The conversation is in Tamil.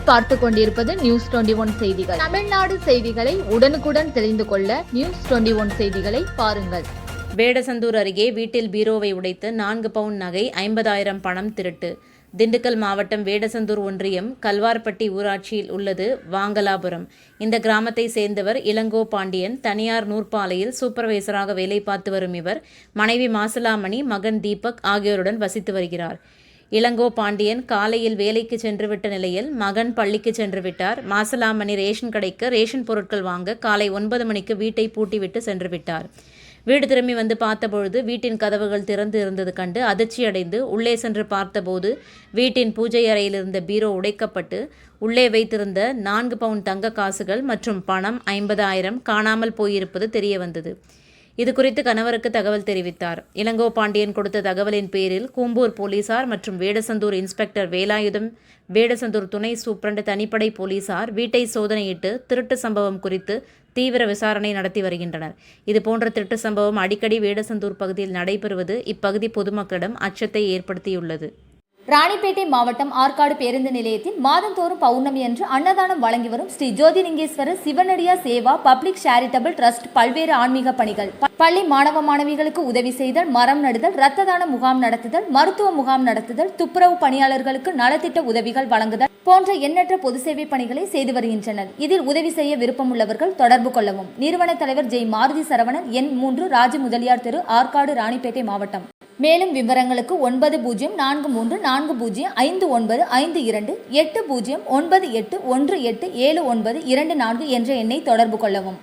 நீங்கள் பார்த்து கொண்டிருப்பது நியூஸ் 21 செய்திகள். தமிழ்நாடு செய்திகளை உடனுக்குடன் தெரிந்து கொள்ள நியூஸ் 21 செய்திகளை பாருங்கள். வேடசந்தூர் அருகே வீட்டில் பீரோவை உடைத்து 4 பவுன் நகை 50,000 பணம் திருட்டு. திண்டுக்கல் மாவட்டம் வேடசந்தூர் ஒன்றியம் கல்வார்பட்டி ஊராட்சியில் உள்ளது வாங்கலாபுரம். இந்த கிராமத்தை சேர்ந்தவர் இளங்கோ பாண்டியன். தனியார் நூற்பாலையில் சூப்பர்வைசராக வேலை பார்த்து வரும் இவர் மனைவி மாசிலாமணி, மகன் தீபக் ஆகியோருடன் வசித்து வருகிறார். இளங்கோ பாண்டியன் காலையில் வேலைக்கு சென்றுவிட்ட நிலையில் மகன் பள்ளிக்கு சென்று விட்டார். மாசிலாமணி ரேஷன் கடைக்கு ரேஷன் பொருட்கள் வாங்க காலை 9 மணிக்கு வீட்டை பூட்டிவிட்டு சென்று விட்டார். வீடு திரும்பி வந்து பார்த்தபொழுது வீட்டின் கதவுகள் திறந்து இருந்தது கண்டு அதிர்ச்சியடைந்து உள்ளே சென்று பார்த்தபோது வீட்டின் பூஜை அறையில் இருந்த பீரோ உடைக்கப்பட்டு உள்ளே வைத்திருந்த 4 பவுன் தங்க காசுகள் மற்றும் பணம் 50,000 காணாமல் போயிருப்பது தெரிய வந்தது. இது குறித்து கணவருக்கு தகவல் தெரிவித்தார். இளங்கோ பாண்டியன் கொடுத்த தகவலின் பேரில் கூம்பூர் போலீசார் மற்றும் வேடசந்தூர் இன்ஸ்பெக்டர் வேலாயுதம், வேடசந்தூர் துணை சூப்பரண்ட் தனிப்படை போலீசார் வீட்டை சோதனையிட்டு திருட்டு சம்பவம் குறித்து தீவிர விசாரணை நடத்தி வருகின்றனர். இதுபோன்ற திருட்டு சம்பவம் அடிக்கடி வேடசந்தூர் பகுதியில் நடைபெறுவது இப்பகுதி பொதுமக்களிடம் அச்சத்தை ஏற்படுத்தியுள்ளது. ராணிப்பேட்டை மாவட்டம் ஆற்காடு பேருந்து நிலையத்தில் மாதந்தோறும் பௌர்ணமி அன்று அன்னதானம் வழங்கி வரும் Sri Jothilingeswarar சிவனடியா Seva public charitable trust பல்வேறு ஆன்மீக பணிகள், பள்ளி மாணவ மாணவிகளுக்கு உதவி செய்தல், மரம் நடுதல், இரத்த தான முகாம் நடத்துதல், மருத்துவ முகாம் நடத்துதல், துப்புரவு பணியாளர்களுக்கு நலத்திட்ட உதவிகள் வழங்குதல் போன்ற எண்ணற்ற பொது சேவை பணிகளை செய்து வருகின்றனர். இதில் உதவி செய்ய விருப்பமுள்ளவர்கள் தொடர்பு கொள்ளவும். நிறுவன தலைவர் ஜெய் மாருதி சரவணன், எண் 3, ராஜ முதலியார் தெரு, ஆற்காடு, ராணிப்பேட்டை மாவட்டம். மேலும் விவரங்களுக்கு 9040405952 8098187924 என்ற எண்ணை தொடர்பு கொள்ளவும்.